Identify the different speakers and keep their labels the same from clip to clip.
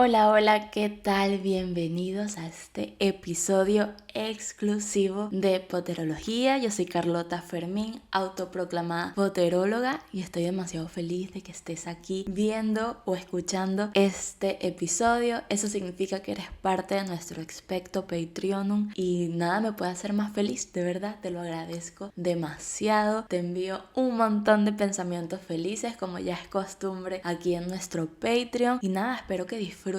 Speaker 1: Hola, hola, ¿qué tal? Bienvenidos a este episodio exclusivo de Poterología. Yo soy Carlota Fermín, autoproclamada poteróloga, y estoy demasiado feliz de que estés aquí viendo o escuchando este episodio. Eso significa que eres parte de nuestro expecto Patreonum y nada me puede hacer más feliz, de verdad, te lo agradezco demasiado. Te envío un montón de pensamientos felices como ya es costumbre aquí en nuestro Patreon y nada, espero que disfrutes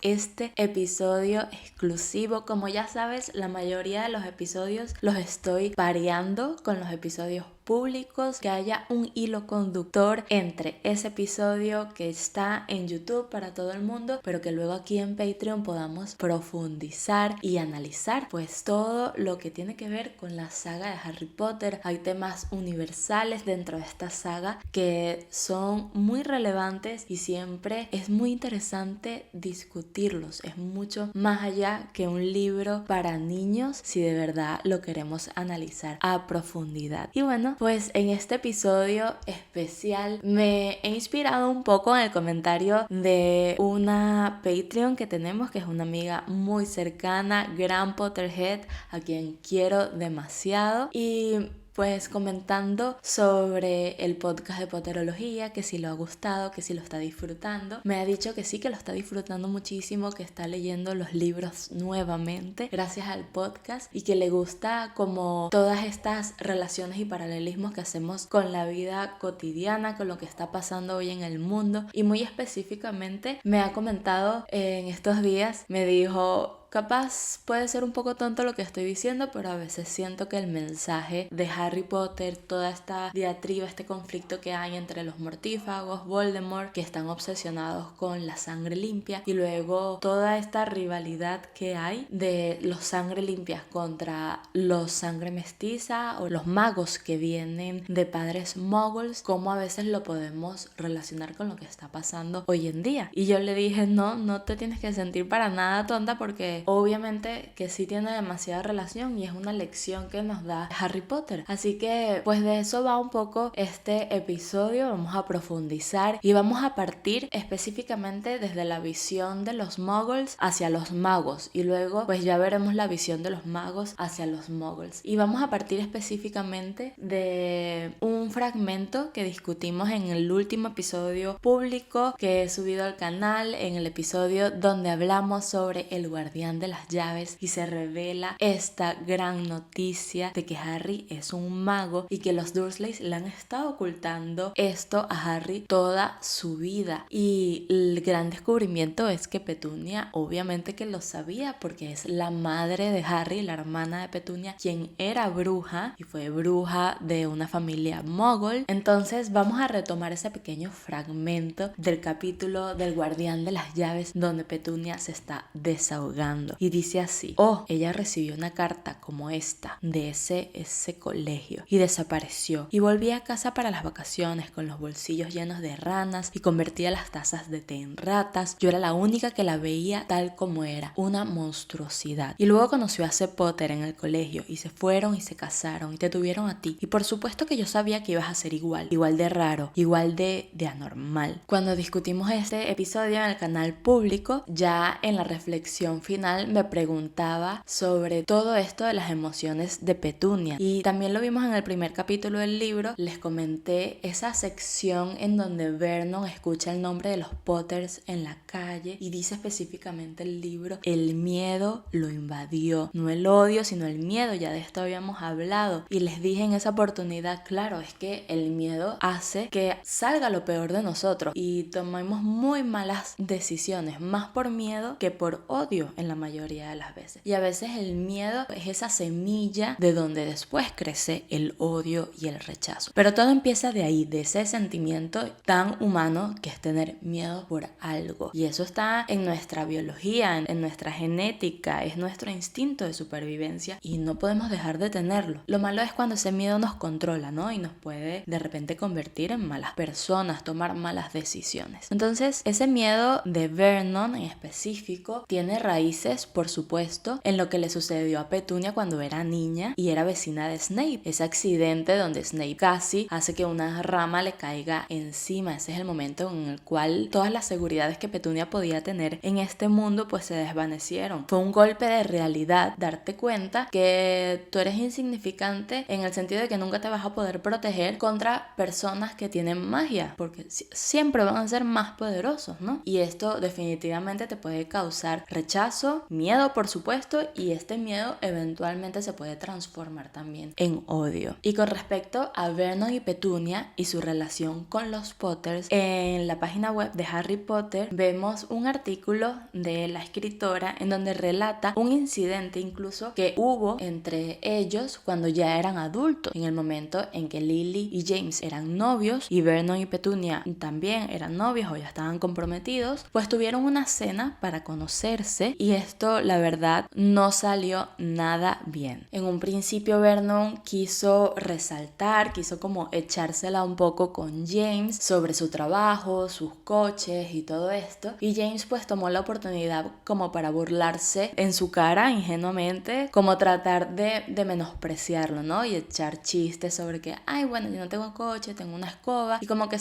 Speaker 1: este episodio exclusivo. Como ya sabes, la mayoría de los episodios los estoy pareando con los episodios públicos, que haya un hilo conductor entre ese episodio que está en YouTube para todo el mundo, pero que luego aquí en Patreon podamos profundizar y analizar pues todo lo que tiene que ver con la saga de Harry Potter. Hay temas universales dentro de esta saga que son muy relevantes y siempre es muy interesante discutirlos. Es mucho más allá que un libro para niños si de verdad lo queremos analizar a profundidad. Y bueno, pues en este episodio especial me he inspirado un poco en el comentario de una Patreon que tenemos, que es una amiga muy cercana, gran Potterhead, a quien quiero demasiado, y pues comentando sobre el podcast de Poterología, que si lo ha gustado, que si lo está disfrutando. Me ha dicho que sí, que lo está disfrutando muchísimo, que está leyendo los libros nuevamente gracias al podcast y que le gusta como todas estas relaciones y paralelismos que hacemos con la vida cotidiana, con lo que está pasando hoy en el mundo. Y muy específicamente me ha comentado en estos días, me dijo: capaz puede ser un poco tonto lo que estoy diciendo, pero a veces siento que el mensaje de Harry Potter, toda esta diatriba, este conflicto que hay entre los mortífagos, Voldemort, que están obsesionados con la sangre limpia, y luego toda esta rivalidad que hay de los sangre limpias contra los sangre mestiza o los magos que vienen de padres muggles, cómo a veces lo podemos relacionar con lo que está pasando hoy en día. Y yo le dije: no te tienes que sentir para nada tonta, porque obviamente que sí tiene demasiada relación y es una lección que nos da Harry Potter. Así que pues de eso va un poco este episodio. Vamos a profundizar y vamos a partir específicamente desde la visión de los muggles hacia los magos, y luego pues ya veremos la visión de los magos hacia los muggles. Y vamos a partir específicamente de un fragmento que discutimos en el último episodio público que he subido al canal, en el episodio donde hablamos sobre el guardián de las llaves y se revela esta gran noticia de que Harry es un mago y que los Dursleys le han estado ocultando esto a Harry toda su vida. Y el gran descubrimiento es que Petunia obviamente que lo sabía, porque es la madre de Harry, la hermana de Petunia, quien era bruja y fue bruja de una familia muggle. Entonces vamos a retomar ese pequeño fragmento del capítulo del guardián de las llaves donde Petunia se está desahogando. Y dice así: ella recibió una carta como esta de ese colegio y desapareció, y volví a casa para las vacaciones con los bolsillos llenos de ranas y convertía las tazas de té en ratas. Yo era la única que la veía tal como era, una monstruosidad. Y luego conoció a C. Potter en el colegio y se fueron y se casaron y te tuvieron a ti, y por supuesto que yo sabía que ibas a ser igual de raro, igual de anormal. Cuando discutimos este episodio en el canal público, ya en la reflexión final me preguntaba sobre todo esto de las emociones de Petunia, y también lo vimos en el primer capítulo del libro. Les comenté esa sección en donde Vernon escucha el nombre de los Potters en la calle y dice específicamente el libro: el miedo lo invadió, no el odio sino el miedo. Ya de esto habíamos hablado y les dije en esa oportunidad: claro, es que el miedo hace que salga lo peor de nosotros y tomemos muy malas decisiones, más por miedo que por odio en la mayoría de las veces. Y a veces el miedo es esa semilla de donde después crece el odio y el rechazo. Pero todo empieza de ahí, de ese sentimiento tan humano que es tener miedo por algo. Y eso está en nuestra biología, en nuestra genética, es nuestro instinto de supervivencia y no podemos dejar de tenerlo. Lo malo es cuando ese miedo nos controla, ¿no? Y nos puede de repente convertir en malas personas, tomar malas decisiones. Entonces, ese miedo de Vernon en específico tiene raíces felices, por supuesto, en lo que le sucedió a Petunia cuando era niña y era vecina de Snape. Ese accidente donde Snape casi hace que una rama le caiga encima. Ese es el momento en el cual todas las seguridades que Petunia podía tener en este mundo pues se desvanecieron. Fue un golpe de realidad darte cuenta que tú eres insignificante en el sentido de que nunca te vas a poder proteger contra personas que tienen magia, porque siempre van a ser más poderosos, ¿no? Y esto definitivamente te puede causar rechazo, miedo por supuesto, y este miedo eventualmente se puede transformar también en odio. Y con respecto a Vernon y Petunia y su relación con los Potters, en la página web de Harry Potter vemos un artículo de la escritora en donde relata un incidente incluso que hubo entre ellos cuando ya eran adultos, en el momento en que Lily y James eran novios y Vernon y Petunia también eran novios o ya estaban comprometidos, pues tuvieron una cena para conocerse y esto la verdad no salió nada bien. En un principio Vernon quiso resaltar, quiso como echársela un poco con James sobre su trabajo, sus coches y todo esto, y James pues tomó la oportunidad como para burlarse en su cara ingenuamente, como tratar de menospreciarlo, ¿no? Y echar chistes sobre que, ay, bueno, yo no tengo coche, tengo una escoba, y como que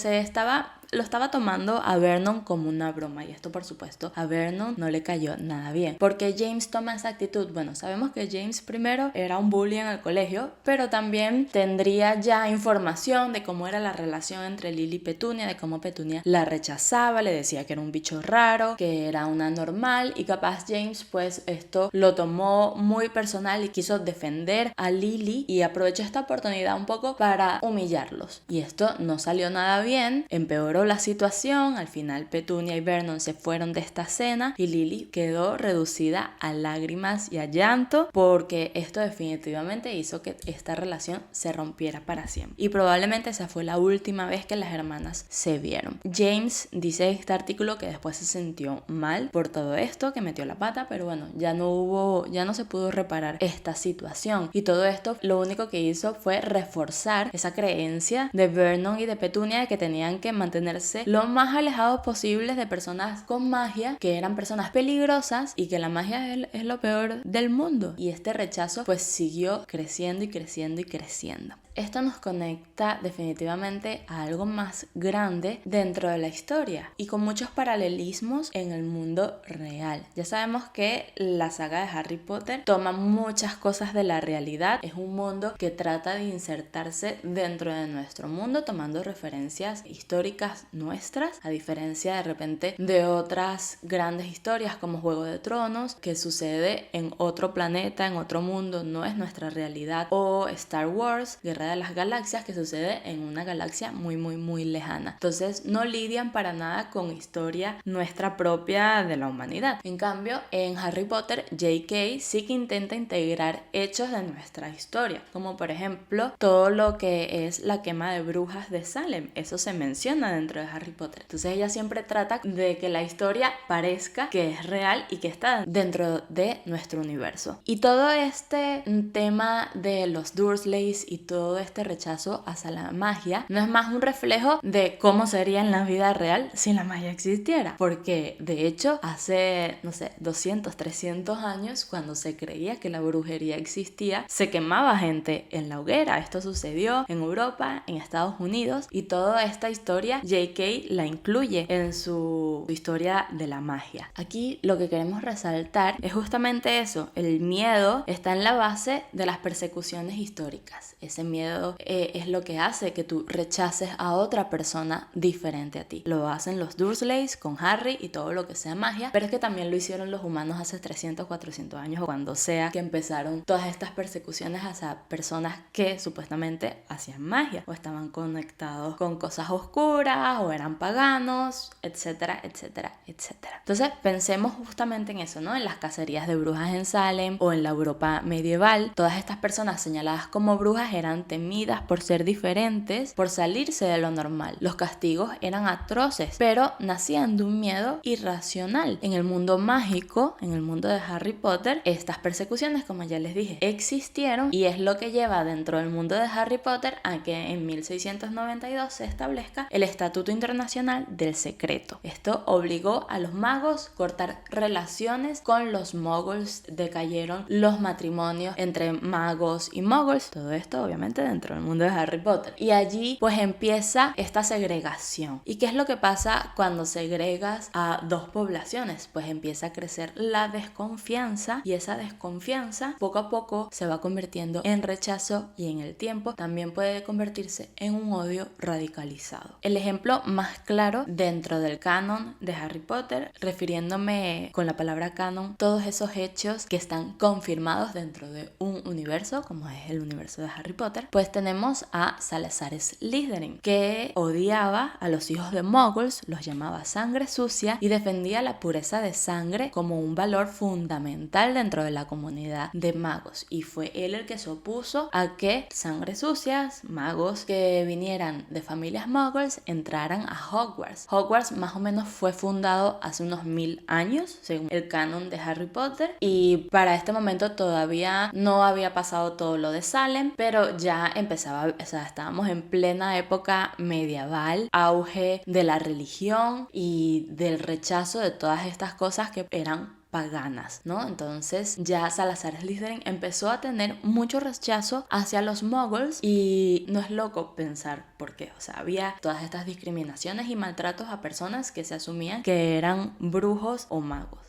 Speaker 1: lo estaba tomando a Vernon como una broma, y esto por supuesto a Vernon no le cayó nada bien. Porque James toma esa actitud. Bueno, sabemos que James primero era un bully en el colegio, pero también tendría ya información de cómo era la relación entre Lily y Petunia, de cómo Petunia la rechazaba, le decía que era un bicho raro, que era una normal, y capaz James pues esto lo tomó muy personal y quiso defender a Lily y aprovechó esta oportunidad un poco para humillarlos. Y esto no salió nada bien, empeoró la situación. Al final Petunia y Vernon se fueron de esta cena y Lily quedó reducida a lágrimas y a llanto, porque esto definitivamente hizo que esta relación se rompiera para siempre. Y probablemente esa fue la última vez que las hermanas se vieron. James dice en este artículo que después se sintió mal por todo esto, que metió la pata, pero bueno, ya no se pudo reparar esta situación. Y todo esto lo único que hizo fue reforzar esa creencia de Vernon y de Petunia de que tenían que mantenerse lo más alejados posibles de personas con magia, que eran personas peligrosas y que la magia es lo peor del mundo. Y este rechazo pues siguió creciendo y creciendo y creciendo. Esto nos conecta definitivamente a algo más grande dentro de la historia y con muchos paralelismos en el mundo real. Ya sabemos que la saga de Harry Potter toma muchas cosas de la realidad. Es un mundo que trata de insertarse dentro de nuestro mundo tomando referencias históricas nuestras, a diferencia de repente de otras grandes historias como Juego de Tronos, que sucede en otro planeta, en otro mundo, no es nuestra realidad, o Star Wars, Guerra de las Galaxias, que sucede en una galaxia muy muy muy lejana. Entonces no lidian para nada con historia nuestra propia de la humanidad. En cambio, en Harry Potter, J.K. sí que intenta integrar hechos de nuestra historia, como por ejemplo todo lo que es la quema de brujas de Salem. Eso se menciona dentro de Harry Potter. Entonces ella siempre trata de que la historia parezca que es real y que está dentro de nuestro universo. Y todo este tema de los Dursleys y todo este rechazo hacia la magia no es más un reflejo de cómo sería en la vida real si la magia existiera, porque de hecho hace, no sé, 200, 300 años, cuando se creía que la brujería existía, se quemaba gente en la hoguera. Esto sucedió en Europa, en Estados Unidos, y toda esta historia J.K. la incluye en su historia de la magia. Aquí lo que queremos resaltar es justamente eso: el miedo está en la base de las persecuciones históricas. Ese miedo es lo que hace que tú rechaces a otra persona diferente a ti. Lo hacen los Dursleys con Harry y todo lo que sea magia, pero es que también lo hicieron los humanos hace 300, 400 años o cuando sea que empezaron todas estas persecuciones hacia personas que supuestamente hacían magia o estaban conectados con cosas oscuras o eran paganos, etcétera, etcétera, etcétera. Entonces pensemos justamente en eso, ¿no? En las cacerías de brujas en Salem o en la Europa medieval. Todas estas personas señaladas como brujas eran temidas por ser diferentes, por salirse de lo normal. Los castigos eran atroces, pero nacían de un miedo irracional. En el mundo mágico, en el mundo de Harry Potter, estas persecuciones, como ya les dije, existieron, y es lo que lleva dentro del mundo de Harry Potter a que en 1692 se establezca el Estatuto Internacional del Secreto. Esto obligó a los magos a cortar relaciones con los muggles, decayeron los matrimonios entre magos y muggles, todo esto obviamente dentro del mundo de Harry Potter. Y allí pues empieza esta segregación. ¿Y qué es lo que pasa cuando segregas a dos poblaciones? Pues empieza a crecer la desconfianza, y esa desconfianza poco a poco se va convirtiendo en rechazo, y en el tiempo también puede convertirse en un odio radicalizado. El ejemplo más claro dentro del canon de Harry Potter, refiriéndome con la palabra canon, todos esos hechos que están confirmados dentro de un universo como es el universo de Harry Potter, pues tenemos a Salazar Slytherin, que odiaba a los hijos de muggles, los llamaba sangre sucia, y defendía la pureza de sangre como un valor fundamental dentro de la comunidad de magos, y fue él el que se opuso a que sangre sucias, magos que vinieran de familias muggles, entraran a Hogwarts. Hogwarts más o menos fue fundado hace unos 1000 años según el canon de Harry Potter, y para este momento todavía no había pasado todo lo de Salem, pero ya empezaba, o sea, estábamos en plena época medieval, auge de la religión y del rechazo de todas estas cosas que eran paganas, ¿no? Entonces ya Salazar Slytherin empezó a tener mucho rechazo hacia los muggles, y no es loco pensar por qué. O sea, había todas estas discriminaciones y maltratos a personas que se asumían que eran brujos o magos.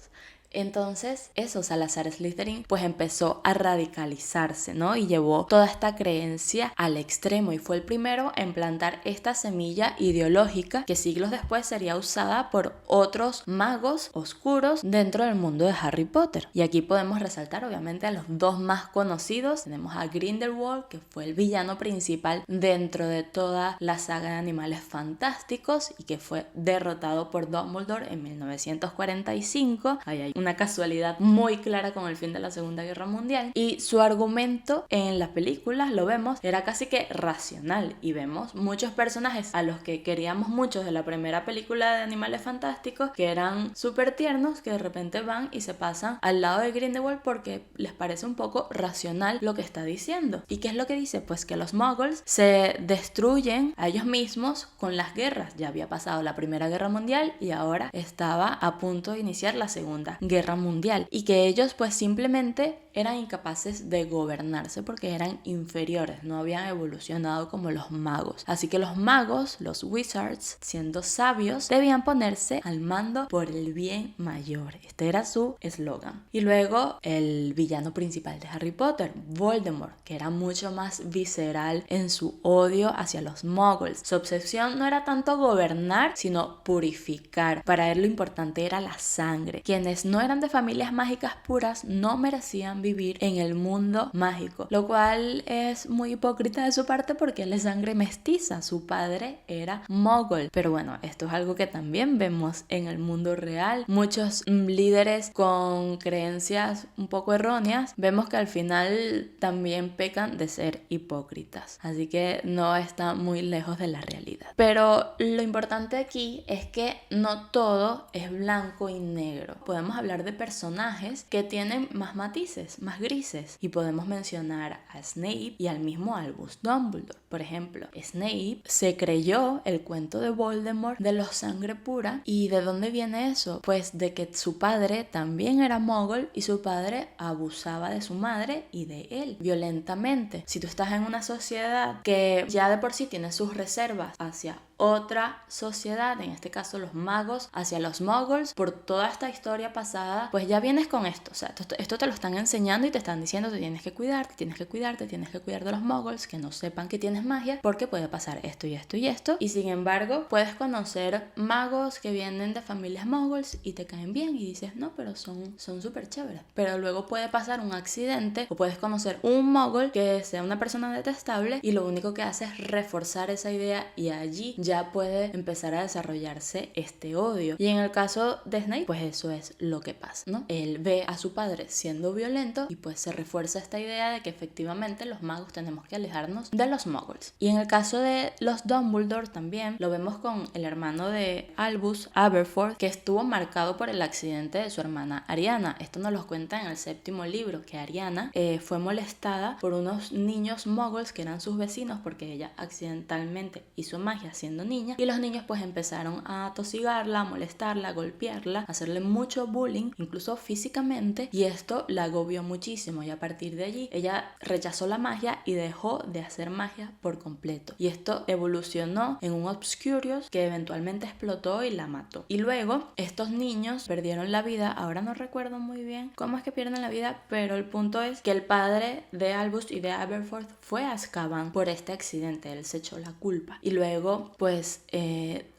Speaker 1: Entonces eso, Salazar Slytherin pues empezó a radicalizarse, ¿no? Y llevó toda esta creencia al extremo, y fue el primero en plantar esta semilla ideológica que siglos después sería usada por otros magos oscuros dentro del mundo de Harry Potter. Y aquí podemos resaltar obviamente a los dos más conocidos. Tenemos a Grindelwald, que fue el villano principal dentro de toda la saga de Animales Fantásticos y que fue derrotado por Dumbledore en 1945. Ahí hay una casualidad muy clara con el fin de la Segunda Guerra Mundial, y su argumento en las películas, lo vemos, era casi que racional, y vemos muchos personajes a los que queríamos mucho de la primera película de Animales Fantásticos, que eran súper tiernos, que de repente van y se pasan al lado de Grindelwald porque les parece un poco racional lo que está diciendo. ¿Y qué es lo que dice? Pues que los muggles se destruyen a ellos mismos con las guerras. Ya había pasado la Primera Guerra Mundial y ahora estaba a punto de iniciar la Segunda Guerra Mundial, y que ellos pues simplemente eran incapaces de gobernarse porque eran inferiores, no habían evolucionado como los magos. Así que los magos, los wizards, siendo sabios, debían ponerse al mando por el bien mayor. Este era su eslogan. Y luego el villano principal de Harry Potter, Voldemort, que era mucho más visceral en su odio hacia los muggles. Su obsesión no era tanto gobernar, sino purificar. Para él lo importante era la sangre. Quienes no eran de familias mágicas puras no merecían vivir en el mundo mágico, lo cual es muy hipócrita de su parte porque él es sangre mestiza, su padre era muggle. Pero bueno, esto es algo que también vemos en el mundo real. Muchos líderes con creencias un poco erróneas, vemos que al final también pecan de ser hipócritas, así que no está muy lejos de la realidad. Pero lo importante aquí es que no todo es blanco y negro. Podemos hablar de personajes que tienen más matices, más grises, y podemos mencionar a Snape y al mismo Albus Dumbledore. Por ejemplo, Snape se creyó el cuento de Voldemort de los sangre pura. ¿Y de dónde viene eso? Pues de que su padre también era muggle y su padre abusaba de su madre y de él violentamente. Si tú estás en una sociedad que ya de por sí tiene sus reservas hacia otra sociedad, en este caso los magos hacia los muggles, por toda esta historia pasada, pues ya vienes con esto. O sea, esto te lo están enseñando y te están diciendo te tienes que cuidar, tienes que cuidarte, tienes que cuidar de los muggles, que no sepan que tienes magia, porque puede pasar esto y esto y esto. Y sin embargo, puedes conocer magos que vienen de familias muggles y te caen bien y dices, no, pero son súper chéveres. Pero luego puede pasar un accidente o puedes conocer un muggle que sea una persona detestable y lo único que hace es reforzar esa idea, y allí ya puede empezar a desarrollarse este odio. Y en el caso de Snape, pues eso es lo que pasa, ¿no? Él ve a su padre siendo violento y pues se refuerza esta idea de que efectivamente los magos tenemos que alejarnos de los muggles. Y en el caso de los Dumbledore también lo vemos con el hermano de Albus, Aberforth, que estuvo marcado por el accidente de su hermana Ariana. Esto nos lo cuenta en el 7º libro, que Ariana fue molestada por unos niños muggles que eran sus vecinos porque ella accidentalmente hizo magia siendo niña, y los niños pues empezaron a tosigarla, a molestarla, a golpearla, a hacerle mucho bullying, incluso físicamente, y esto la agobió muchísimo, y a partir de allí ella rechazó la magia y dejó de hacer magia por completo, y esto evolucionó en un Obscurious que eventualmente explotó y la mató. Y luego estos niños perdieron la vida. Ahora no recuerdo muy bien cómo es que pierden la vida, pero el punto es que el padre de Albus y de Aberforth fue a Azkaban por este accidente. Él se echó la culpa y luego pues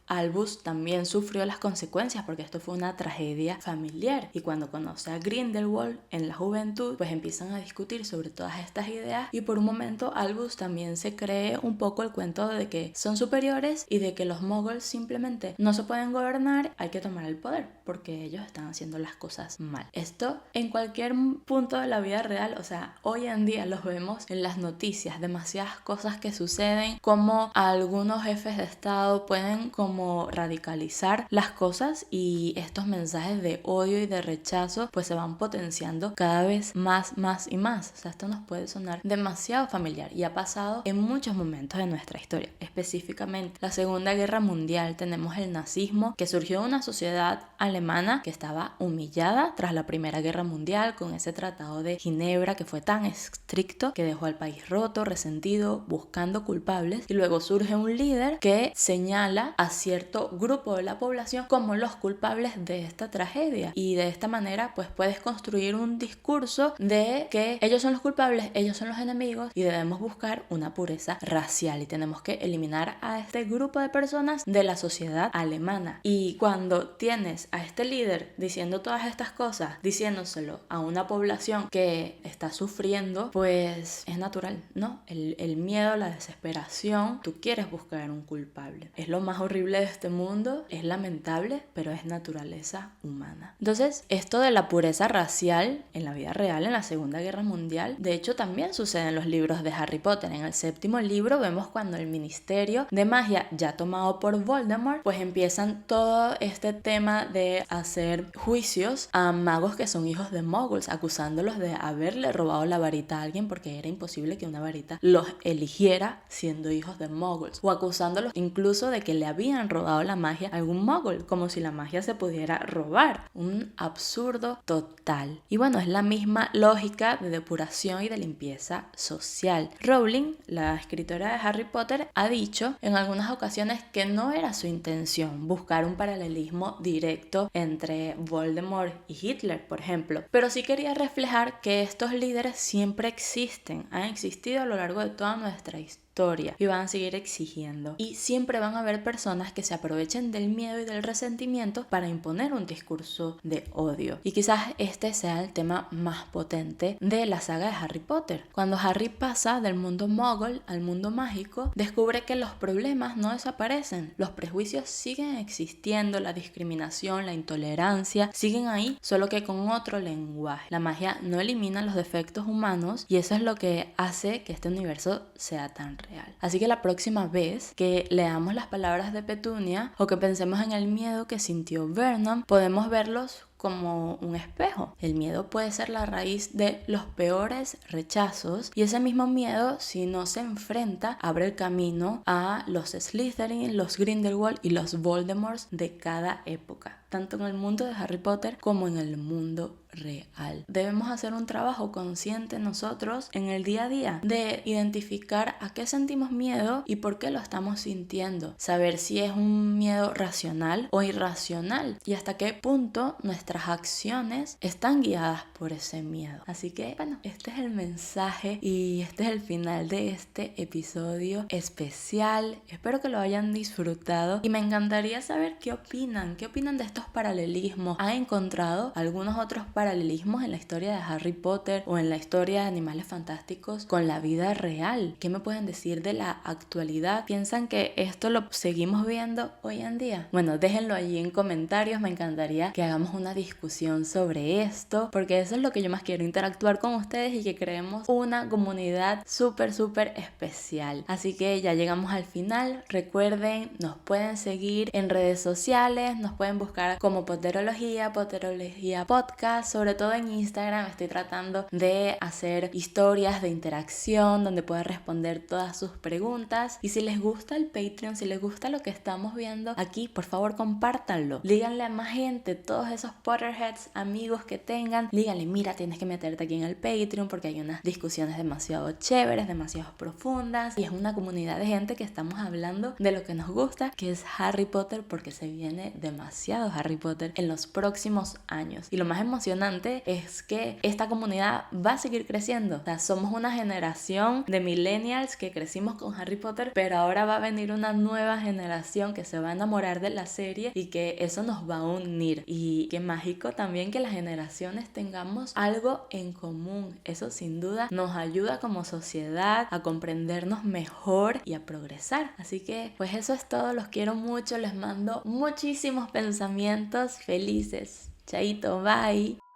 Speaker 1: Albus también sufrió las consecuencias porque esto fue una tragedia familiar, y cuando conoce a Grindelwald en la juventud pues empiezan a discutir sobre todas estas ideas, y por un momento Albus también se cree un poco el cuento de que son superiores y de que los muggles simplemente no se pueden gobernar, hay que tomar el poder porque ellos están haciendo las cosas mal. Esto en cualquier punto de la vida real, o sea, hoy en día los vemos en las noticias, demasiadas cosas que suceden, como algunos jefes de estado pueden como radicalizar las cosas, y estos mensajes de odio y de rechazo pues se van potenciando cada vez más y más. O sea, esto nos puede sonar demasiado familiar y ha pasado en muchos momentos de nuestra historia. Específicamente la Segunda Guerra Mundial, tenemos el nazismo, que surgió de una sociedad alemana que estaba humillada tras la Primera Guerra Mundial con ese tratado de Ginebra que fue tan estricto que dejó al país roto, resentido, buscando culpables, y luego surge un líder que señala a cierto grupo de la población como los culpables de esta tragedia, y de esta manera pues puedes construir un discurso de que ellos son los culpables, ellos son los enemigos y debemos buscar una pureza racial y tenemos que eliminar a este grupo de personas de la sociedad alemana. Y cuando tienes a este líder diciendo todas estas cosas, diciéndoselo a una población que está sufriendo, pues es natural, ¿no? El miedo, la desesperación, tú quieres buscar un culpable. Es lo más horrible de este mundo, es lamentable, pero es naturaleza humana. Entonces, esto de la pureza racial en la vida real, en la Segunda Guerra Mundial, de hecho también sucede en los libros de Harry Potter. En el 7º libro vemos cuando el Ministerio de Magia, ya tomado por Voldemort, pues empiezan todo este tema de hacer juicios a magos que son hijos de muggles, acusándolos de haberle robado la varita a alguien porque era imposible que una varita los eligiera siendo hijos de muggles, o acusándolos incluso de que le habían robado la magia a algún muggle, como si la magia se pudiera robar. Un absurdo total. Y bueno, es la misma lógica de depuración y de limpieza social. Rowling, la escritora de Harry Potter, ha dicho en algunas ocasiones que no era su intención buscar un paralelismo directo entre Voldemort y Hitler, por ejemplo, pero sí quería reflejar que estos líderes siempre existen, han existido a lo largo de toda nuestra historia y van a seguir exigiendo, y siempre van a haber personas que se aprovechen del miedo y del resentimiento para imponer un discurso de odio. Y quizás este sea el tema más potente de la saga de Harry Potter. Cuando Harry pasa del mundo muggle al mundo mágico, descubre que los problemas no desaparecen, los prejuicios siguen existiendo, la discriminación, la intolerancia siguen ahí, solo que con otro lenguaje. La magia no elimina los defectos humanos, y eso es lo que hace que este universo sea tan real. Así que la próxima vez que leamos las palabras de Petunia o que pensemos en el miedo que sintió Vernon, podemos verlos como un espejo. El miedo puede ser la raíz de los peores rechazos, y ese mismo miedo, si no se enfrenta, abre el camino a los Slytherin, los Grindelwald y los Voldemorts de cada época, tanto en el mundo de Harry Potter como en el mundo real. Debemos hacer un trabajo consciente nosotros en el día a día de identificar a qué sentimos miedo y por qué lo estamos sintiendo, saber si es un miedo racional o irracional y hasta qué punto nuestras acciones están guiadas por ese miedo. Así que bueno, este es el mensaje y este es el final de este episodio especial. Espero que lo hayan disfrutado y me encantaría saber qué opinan de estos estos paralelismos, ¿han encontrado algunos otros paralelismos en la historia de Harry Potter o en la historia de Animales Fantásticos con la vida real? ¿Qué me pueden decir de la actualidad? ¿Piensan que esto lo seguimos viendo hoy en día? Bueno, déjenlo allí en comentarios, me encantaría que hagamos una discusión sobre esto, porque eso es lo que yo más quiero, interactuar con ustedes y que creemos una comunidad súper especial. Así que ya llegamos al final. Recuerden, nos pueden seguir en redes sociales, nos pueden buscar como Poterología Podcast, sobre todo en Instagram. Estoy tratando de hacer historias de interacción donde pueda responder todas sus preguntas, y si les gusta el Patreon, si les gusta lo que estamos viendo aquí, por favor compártanlo, díganle a más gente, todos esos Potterheads amigos que tengan, díganle, mira, tienes que meterte aquí en el Patreon porque hay unas discusiones demasiado chéveres, demasiado profundas, y es una comunidad de gente que estamos hablando de lo que nos gusta, que es Harry Potter, porque se viene demasiado Harry Potter en los próximos años. Y lo más emocionante es que esta comunidad va a seguir creciendo. O sea, somos una generación de millennials que crecimos con Harry Potter, pero ahora va a venir una nueva generación que se va a enamorar de la serie y que eso nos va a unir. Y qué mágico también que las generaciones tengamos algo en común. Eso sin duda nos ayuda como sociedad a comprendernos mejor y a progresar. Así que pues eso es todo, los quiero mucho, les mando muchísimos pensamientos felices. Chaito, bye.